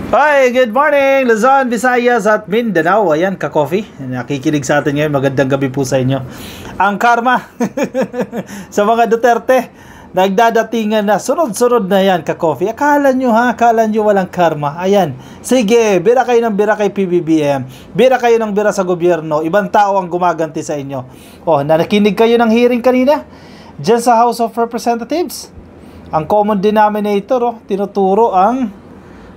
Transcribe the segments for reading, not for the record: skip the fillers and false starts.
Hi, good morning Luzon, Visayas at Mindanao. Ayan, ka-coffee. Nakikinig sa atin ngayon. Magandang gabi po sa inyo. Ang karma sa mga Duterte, nagdadatingan na. Sunod-sunod na yan, ka-coffee. Akala nyo walang karma. Ayan. Sige, bira kayo ng bira kay PBBM. Bira kayo ng bira sa gobyerno. Ibang tao ang gumaganti sa inyo. Oh, nakikinig kayo ng hearing kanina? Diyan sa House of Representatives. Ang common denominator, tinuturo ang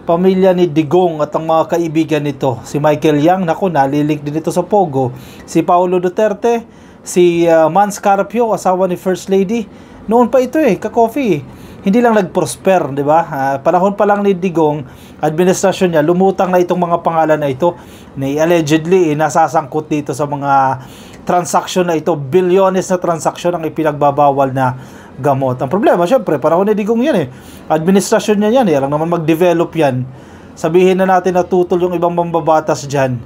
pamilya ni Digong at ang mga kaibigan nito. Si Michael Yang, naku, nalilink din ito sa Pogo. Si Paulo Duterte, si Mans Carpio, asawa ni First Lady. Noon pa ito ka-coffee. Hindi lang nag-prosper, di ba? Panahon pa lang ni Digong, administrasyon niya, lumutang na itong mga pangalan na ito. Allegedly, nasasangkot dito sa mga transaksyon na ito. Bilyones na transaksyon ang ipinagbabawal na gamot. Ang problema, syempre, panahon ni Digong yan administrasyon niya yan Alam naman mag-develop yan. Sabihin na natin na tutol yung ibang mambabatas dyan.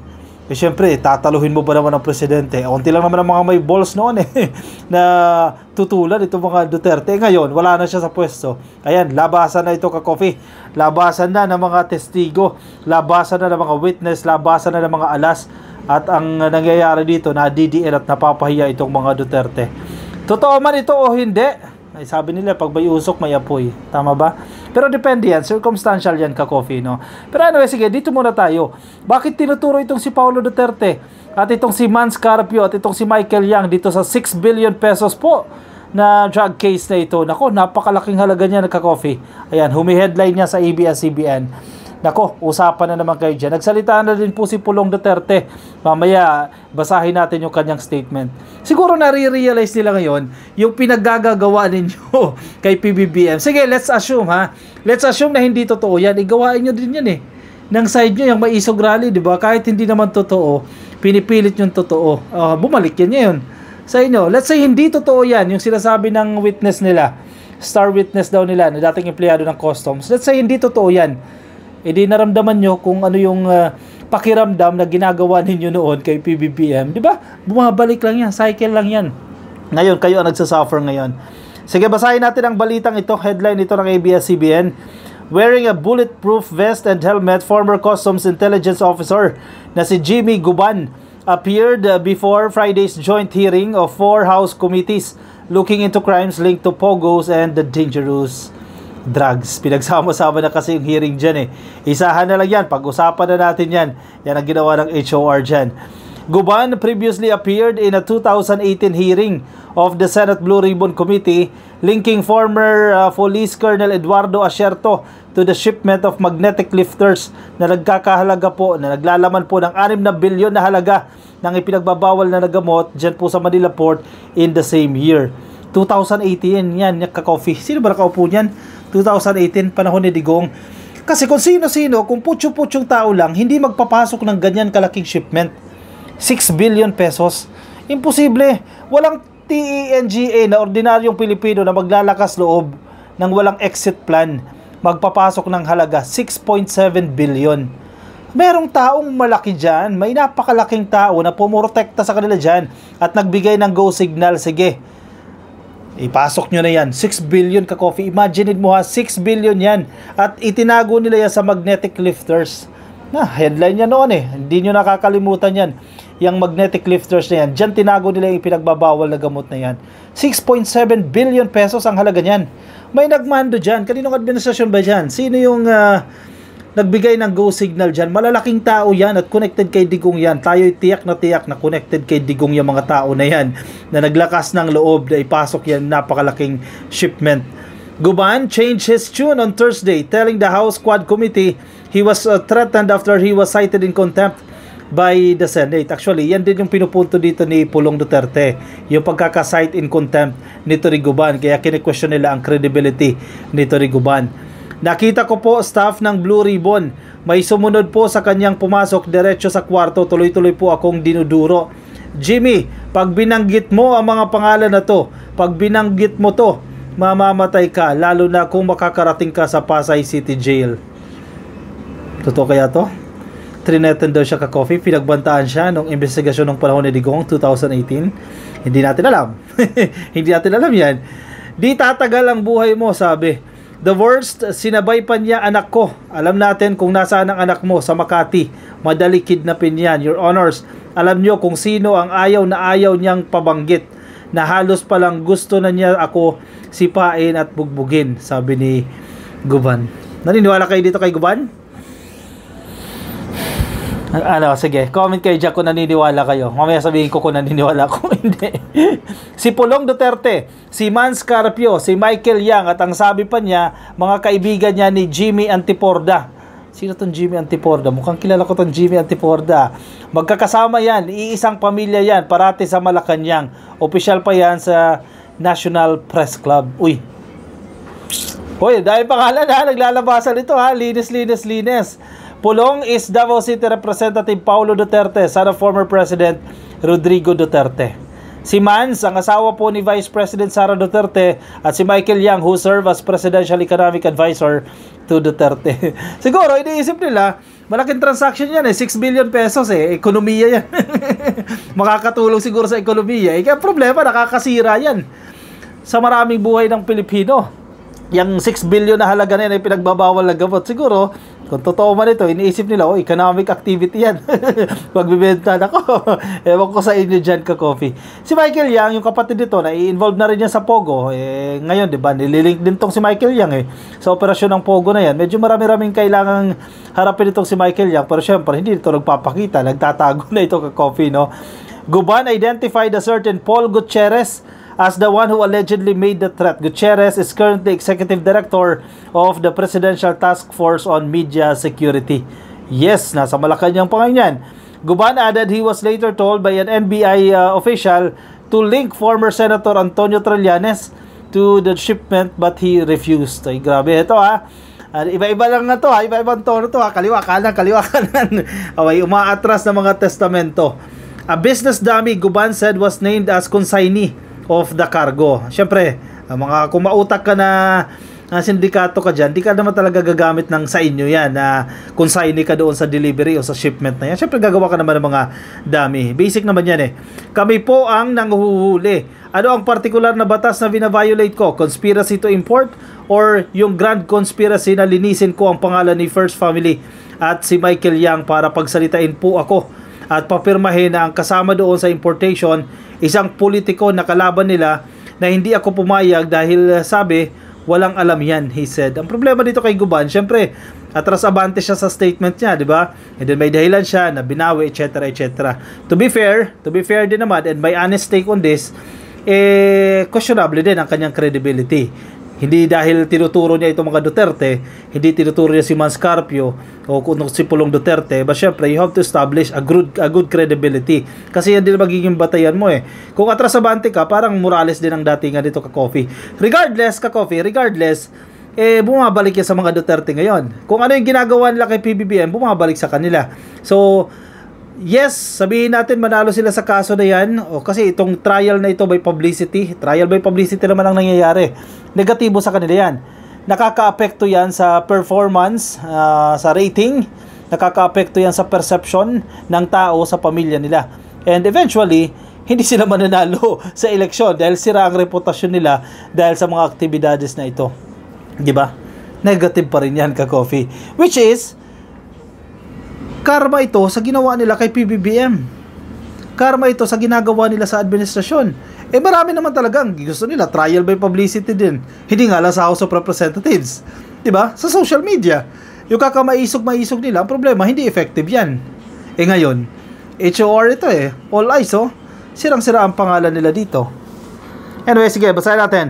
Syempre, tataluhin mo ba naman ang presidente? Unti lang naman ang mga may balls noon na tutulan itong mga Duterte. Ngayon, wala na siya sa pwesto. Ayan, labasan na ito ka-coffee. Labasan na ng mga testigo. Labasan na ng mga witness. Labasan na ng mga alas. At ang nangyayari dito, na-DDL at napapahiya itong mga Duterte. Totoo man ito o hindi, ay sabi nila, pag may usok, may apoy. Tama ba? Pero depende yan. Circumstantial yan, ka-coffee, no? Pero anyway, sige, dito muna tayo. Bakit tinuturo itong si Paulo Duterte at itong si Mans Carpio at itong si Michael Yang dito sa 6 billion pesos po na drug case na ito? Nako, napakalaking halaga niya, ka-coffee. Ayan, humi-headline niya sa ABS-CBN. Nako, usapan na naman kayo dyan. Nagsalita na din po si Pulong Duterte. Mamaya, basahin natin yung kanyang statement. Siguro nare-realize nila ngayon yung pinaggagawa ninyo kay PBBM. Sige, let's assume Let's assume na hindi totoo yan. Igawain nyo din yan Nang side nyo, yung may isog rally, di ba? Kahit hindi naman totoo, pinipilit yung totoo. Bumalik yan ngayon sa inyo. Let's say hindi totoo yan, yung sinasabi ng witness nila. Star witness daw nila, na dating empleyado ng customs. Let's say hindi totoo yan. Di naramdaman nyo kung ano yung pakiramdam na ginagawa ninyo noon kay PBBM. Di ba? Bumabalik lang yan. Cycle lang yan. Ngayon, kayo ang nagsasuffer ngayon. Sige, basahin natin ang balitang ito. Headline ito ng ABS-CBN. Wearing a bulletproof vest and helmet, former Customs Intelligence Officer na si Jimmy Guban appeared before Friday's joint hearing of 4 House committees looking into crimes linked to Pogos and the dangerous drugs. Pinagsama-sama na kasi yung hearing dyan Isahan na lang yan. Pag-usapan na natin yan. Yan ang ginawa ng HOR dyan. Guban previously appeared in a 2018 hearing of the Senate Blue Ribbon Committee linking former Police Colonel Eduardo Asierto to the shipment of magnetic lifters na nagkakahalaga po, na naglalaman po ng 6 na bilyon na halaga ng ipinagbabawal na nagamot dyan po sa Manila Port in the same year. 2018 yan, ka-coffee. Sino ba nakaupo niyan? 2018, panahon ni Digong. Kasi kung sino-sino, kung putyo-putyong tao lang, hindi magpapasok ng ganyan kalaking shipment. 6 billion pesos. Imposible. Walang TENGA na ordinaryong Pilipino na maglalakas loob ng walang exit plan magpapasok ng halaga 6.7 billion. Merong taong malaki dyan, may napakalaking tao na pumurotekta sa kanila dyan at nagbigay ng go signal. Sige, ipasok nyo na yan. 6 billion ka-coffee. Imagine mo 6 billion yan. At itinago nila yan sa magnetic lifters. Headline yan noon Hindi nyo nakakalimutan yan. Yung magnetic lifters na yan. Diyan tinago nila yung pinagbabawal na gamot na yan. 6.7 billion pesos ang halaga niyan. May nagmando dyan. Kaninong administrasyon ba dyan? Sino yung nagbigay ng go signal dyan? Malalaking tao yan at connected kay Digong yan. Tayo'y tiyak na connected kay Digong yung mga tao na yan na naglakas ng loob na ipasok yan napakalaking shipment. Guban changed his tune on Thursday, telling the House Quad Committee he was threatened after he was cited in contempt by the Senate. Actually, yan din yung pinupunto dito ni Pulong Duterte, yung pagkaka-cite in contempt nito ni Guban. Kaya kine-question nila ang credibility nito ni Guban. Nakita ko po staff ng Blue Ribbon. May sumunod po sa kanyang pumasok diretso sa kwarto. Tuloy-tuloy po akong dinuduro. Jimmy, pag binanggit mo ang mga pangalan na to, pag binanggit mo to, mamamatay ka, lalo na kung makakarating ka sa Pasay City Jail. Totoo kaya to? Trineten daw siya ka-coffee. Pinagbantaan siya nung investigasyon ng panahon ni Digong 2018. Hindi natin alam. Hindi natin alam yan. Di tatagal ang buhay mo, sabi. The worst, sinabay pa niya anak ko. Alam natin kung nasaan ang anak mo, sa Makati. Madali kidnapin yan. Your Honors, alam nyo kung sino ang ayaw na ayaw niyang pabanggit, na halos palang gusto na niya ako sipain at bugbugin, sabi ni Guban. Naniniwala kayo dito kay Guban? Ano, sige, comment kayo dyan kung naniniwala kayo. Mamaya sabihin ko kung naniniwala ko. Hindi. Si Pulong Duterte, si Mans Carpio, si Michael Yang, at ang sabi pa niya, mga kaibigan niya ni Jimmy Antiporda. Sino tong Jimmy Antiporda? Mukhang kilala ko tong Jimmy Antiporda. Magkakasama yan, iisang pamilya yan, parati sa Malacanang. Official pa yan sa National Press Club. Uy, dahil pangalan ha, naglalabasan ito ha, linis. Pulong is Davao City Representative Paulo Duterte, son of former President Rodrigo Duterte. Si Mans, ang asawa po ni Vice President Sara Duterte, at si Michael Yang, who serve as Presidential Economic Advisor to Duterte. Siguro, iniisip nila, malaking transaction yan 6 billion pesos ekonomiya yan. Makakatulong siguro sa ekonomiya. Kaya problema, nakakasira yan sa maraming buhay ng Pilipino. Yung 6 billion na halaga na yan ay pinagbabawal na gamot. Siguro, kung totoo man ito, iniisip nila, economic activity yan. Magbibenta na ko. Ewan ko sa inyo dyan ka coffee. Si Michael Yang, yung kapatid nito, na-involve na rin yan sa Pogo. Ngayon, di ba, nililink din tong si Michael Yang sa operasyon ng Pogo na yan. Medyo marami-raming kailangang harapin itong si Michael Yang. Pero syempre, hindi ito nagpapakita. Nagtatago na ito ka coffee, no? Guban identified a certain Paul Gutierrez as the one who allegedly made the threat. Gutierrez is currently Executive Director of the Presidential Task Force on Media Security. Yes, nasa Malacanang pa ngayon. Guban added he was later told by an NBI official to link former Senator Antonio Trillanes to the shipment, but he refused. Ay, grabe ito ha. Iba-iba lang na to ha. Iba-ibang tono to ha. Kaliwa kanan. Okay, umaatras na mga testamento. A business dummy, Guban said, was named as consignee of the cargo. Siyempre, kung mautak ka na sindikato ka dyan, di ka naman talaga gagamit ng sa inyo yan na consignee ka doon sa delivery o sa shipment na yan. Siyempre, gagawa ka naman ng mga dummy. Basic naman yan Kami po ang nanghuhuli. Ano ang particular na batas na bina-violate ko? Conspiracy to import or yung grand conspiracy na linisin ko ang pangalan ni First Family at si Michael Yang para pagsalitain po ako at papirmahin na ang kasama doon sa importation isang politiko na kalaban nila na hindi ako pumayag dahil sabi walang alam yan, he said. Ang problema dito kay Guban, syempre atras abante siya sa statement niya, di ba? And then may dahilan siya na binawi, etc. To be fair din naman, and my honest take on this, questionable din ang kanyang credibility. Hindi dahil tinuturo niya itong mga Duterte, hindi tinuturo niya si Mans Carpio o kung si Pulong Duterte, but syempre you have to establish a good credibility. Kasi yan din magiging batayan mo Kung atrasabante ka, parang Morales din ang datingan dito ka coffee. Regardless, bumabalik yan sa mga Duterte ngayon. Kung ano yung ginagawa nila kay PBBM, bumabalik sa kanila. So, yes, sabihin natin manalo sila sa kaso na yan kasi itong trial na ito by publicity naman ang nangyayari. Negatibo sa kanila yan. Nakaka-apekto yan sa performance, sa rating, nakaka-apekto yan sa perception ng tao sa pamilya nila. And eventually, hindi sila mananalo sa eleksyon dahil sira ang reputasyon nila dahil sa mga aktibidades na ito. Diba? Negative pa rin yan ka coffee. Which is karma ito sa ginawa nila kay PBBM. Karma ito sa ginagawa nila sa administrasyon. Marami naman talagang gusto nila trial by publicity din. Hindi nga lang sa House of Representatives. Diba? Sa social media. Yung kakamaisog-maisog nila, ang problema, hindi effective yan. Ngayon, HOR ito All eyes Sirang-sira ang pangalan nila dito. Anyway, sige, basahin natin.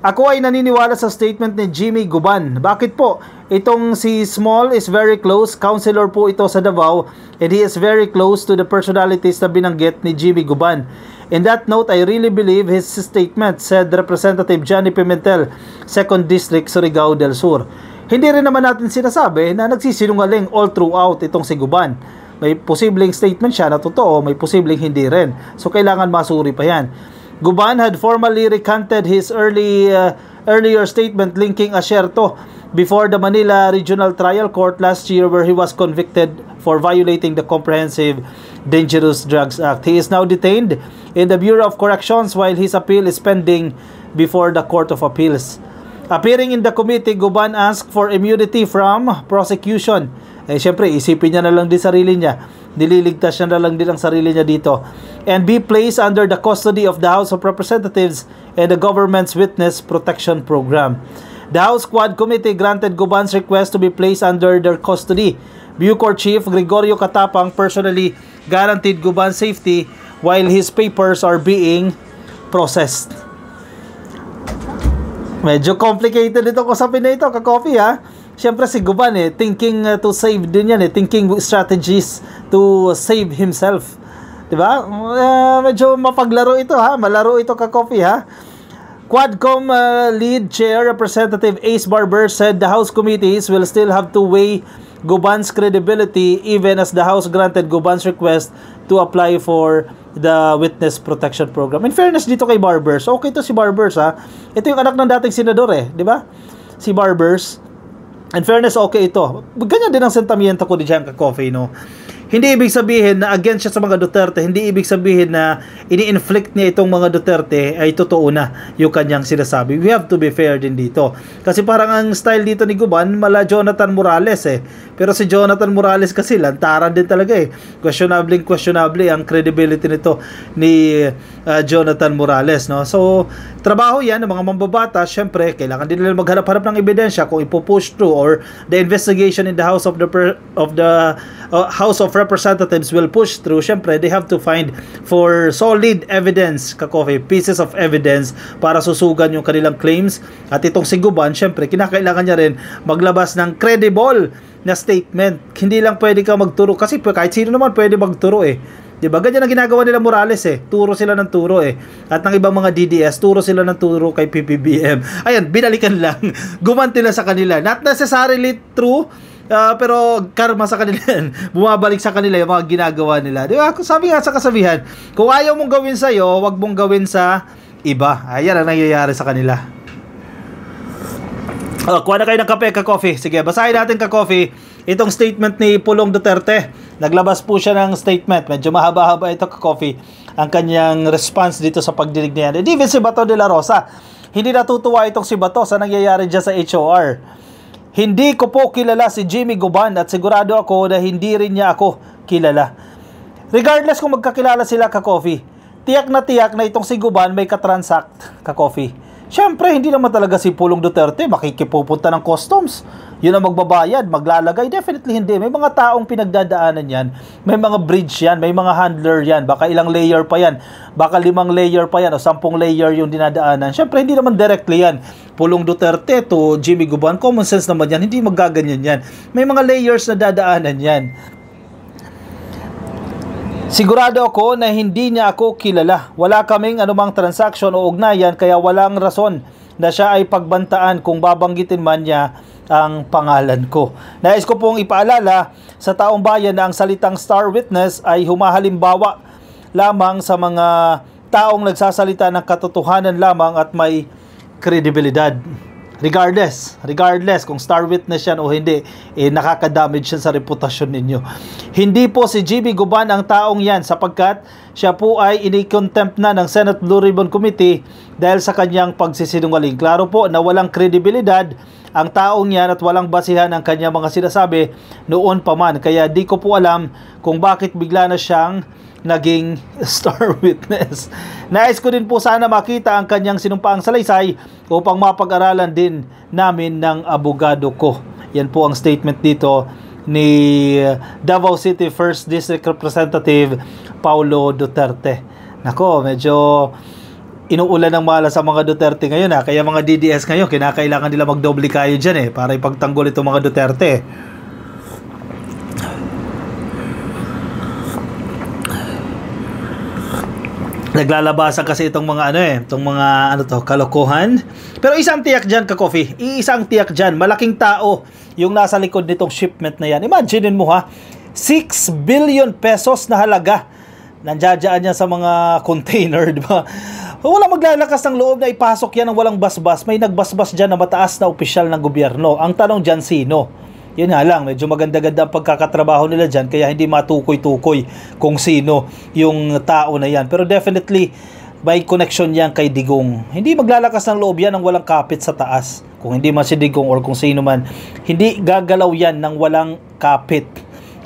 Ako ay naniniwala sa statement ni Jimmy Guban. Bakit po? Itong si Small is very close. Councilor po ito sa Davao. And he is very close to the personalities na binanggit ni Jimmy Guban. In that note, I really believe his statement, said Representative Johnny Pimentel, 2nd District, Surigao del Sur. Hindi rin naman natin sinasabi na nagsisinungaling all throughout itong si Guban. May posibleng statement siya na totoo, may posibleng hindi rin. So, kailangan masuri pa yan. Guban had formally recanted his earlier statement linking Asierto before the Manila Regional Trial Court last year where he was convicted for violating the Comprehensive Dangerous Drugs Act. He is now detained in the Bureau of Corrections while his appeal is pending before the Court of Appeals. Appearing in the committee, Guban asked for immunity from prosecution. Syempre, isipin niya na lang din sarili niya. Nililigtas niya na lang din ang sarili niya dito. And be placed under the custody of the House of Representatives and the government's Witness Protection Program. The House Quad Committee granted Guban's request to be placed under their custody. Bucor Chief Gregorio Katapang personally guaranteed Guban's safety while his papers are being processed. Medyo complicated ito usapin na ito, ka-coffee ha. Siyempre si Guban thinking to save din yan thinking strategies to save himself. Diba? Medyo mapaglaro ito ha, malaro ito ka-coffee ha. Quadcom lead chair Representative Ace Barber said the House committees will still have to weigh Guban's credibility even as the House granted Guban's request to apply for the Witness Protection Program. In fairness dito kay Barbers, okay to si Barbers ha. Ito yung anak ng dating senador di ba? Si Barbers. In fairness, okay ito. Ganyan din ang sentimiento ko diyan ka-coffee, no? Hindi ibig sabihin na against siya sa mga Duterte, hindi ibig sabihin na ini-inflict niya itong mga Duterte ay totoo na yung kanyang sinasabi. We have to be fair din dito. Kasi parang ang style dito ni Guban, mala Jonathan Morales Pero si Jonathan Morales kasi lantaran din talaga Questionable ang credibility nito ni Jonathan Morales, no? So, trabaho yan ng mga mambabatas, syempre, kailangan din nila maghanap-hanap ng ebidensya kung ipo-push through or the investigation in the House of House of Representatives will push through. Syempre, they have to find for solid evidence, ka-coffee, pieces of evidence para susugan yung kanilang claims. At itong si Guban, syempre, kinakailangan niya rin maglabas ng credible na statement. Hindi lang pwede ka magturo kasi kahit sino naman pwede magturo Diba? Ganyan ang ginagawa nila Morales Turo sila ng turo At ng ibang mga DDS, turo sila ng turo kay PBBM. Ayan, binalikan lang. Gumanti na sa kanila. Not necessarily true, pero karma sa kanila bumabalik sa kanila yung mga ginagawa nila. Di ba? Sabi nga sa kasabihan, kung ayaw mong gawin sa'yo, wag mong gawin sa iba. Ayan ang nangyayari sa kanila. Kuha na kayo ng kape, ka-coffee. Sige, basahin natin, ka-coffee, itong statement ni Pulong Duterte. Naglabas po siya ng statement. Medyo mahaba-haba ito, ka-coffee, ang kanyang response dito sa pagdinig niya. Even si Bato de la Rosa, hindi natutuwa itong si Bato sa nangyayari dyan sa HOR. Hindi ko po kilala si Jimmy Guban at sigurado ako na hindi rin niya ako kilala. Regardless kung magkakilala sila, ka-coffee, tiyak na itong si Guban may katransact, ka-coffee. Siyempre, hindi naman talaga si Pulong Duterte makikipupunta ng customs. Yun ang magbabayad, maglalagay. Definitely hindi. May mga taong pinagdadaanan yan. May mga bridge yan. May mga handler yan. Baka ilang layer pa yan. Baka 5 layer pa yan o 10 layer yung dinadaanan. Siyempre, hindi naman directly yan. Pulong Duterte to Jimmy Guban, common sense naman yan. Hindi maggaganyan yan. May mga layers na dadaanan yan. Sigurado ako na hindi niya ako kilala. Wala kaming anumang transaction o ugnayan kaya walang rason na siya ay pagbantaan kung babanggitin man niya ang pangalan ko. Nais ko pong ipaalala sa taong bayan na ang salitang star witness ay humahalimbawa lamang sa mga taong nagsasalita ng katotohanan lamang at may kredibilidad. Regardless kung star witness yan o hindi, nakaka-damage yan sa reputasyon ninyo. Hindi po si Jimmy Guban ang taong yan sapagkat siya po ay ini-contempt na ng Senate Blue Ribbon Committee dahil sa kanyang pagsisinungaling. Klaro po na walang kredibilidad ang taong yan at walang basihan ang kanyang mga sinasabi noon pa man. Kaya di ko po alam kung bakit bigla na siyang naging star witness. Nais ko din po sana makita ang kanyang sinumpaang salaysay upang mapag-aralan din namin ng abogado ko. Yan po ang statement dito ni Davao City 1st District Representative Paulo Duterte. Nako, medyo inuulan ng mala sa mga Duterte ngayon Kaya mga DDS ngayon, kinakailangan nila magdoble kayo dyan para ipagtanggol itong mga Duterte. Naglalabasan kasi itong mga kalokohan. Pero isang tiyak dyan, ka-coffee. Isang tiyak dyan. Malaking tao yung nasa likod nitong shipment na yan. Imagine mo 6 billion pesos na halaga. Nandiyadyaan yan sa mga container, di ba? Walang maglalakas ng loob na ipasok yan ng walang basbas. May nagbasbas dyan na mataas na opisyal ng gobyerno. Ang tanong dyan, sino? Yun nga lang, medyo maganda-ganda ang pagkakatrabaho nila dyan, kaya hindi matukoy-tukoy kung sino yung tao na yan. Pero definitely, may connection yan kay Digong. Hindi maglalakas ng loob yan ng walang kapit sa taas. Kung hindi man si Digong or kung sino man, hindi gagalaw yan ng walang kapit.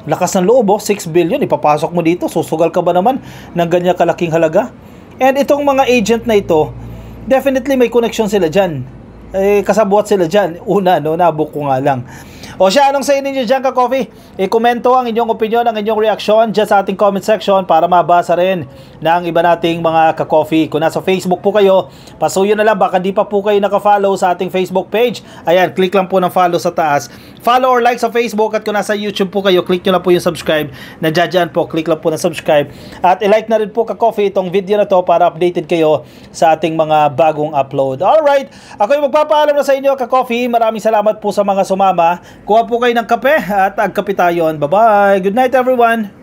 Lakas ng loob, 6 billion, ipapasok mo dito, susugal ka ba naman ng ganyan kalaking halaga? And itong mga agent na ito, definitely may connection sila dyan. Kasabuat sila dyan. Una, nabook ko nga lang. O siya, anong sa inyo dyan ka-coffee? I-komento ang inyong opinion, ang inyong reaction dyan sa ating comment section para mabasa rin ng iba nating mga ka-coffee. Kung nasa Facebook po kayo, pasuyo na lang, baka di pa po kayo naka-follow sa ating Facebook page. Ayan, click lang po ng follow sa taas. Follow or like sa Facebook, at kung nasa YouTube po kayo, click nyo lang po yung subscribe. Nandiyan dyan po, click lang po ng subscribe. At i-like na rin po ka-coffee itong video na to para updated kayo sa ating mga bagong upload. Alright, ako yung magpapaalam na sa inyo ka-coffee. Maraming salamat po sa mga sumama. Kuha po kayo ng kape at agkape tayo. Bye-bye. Good night everyone.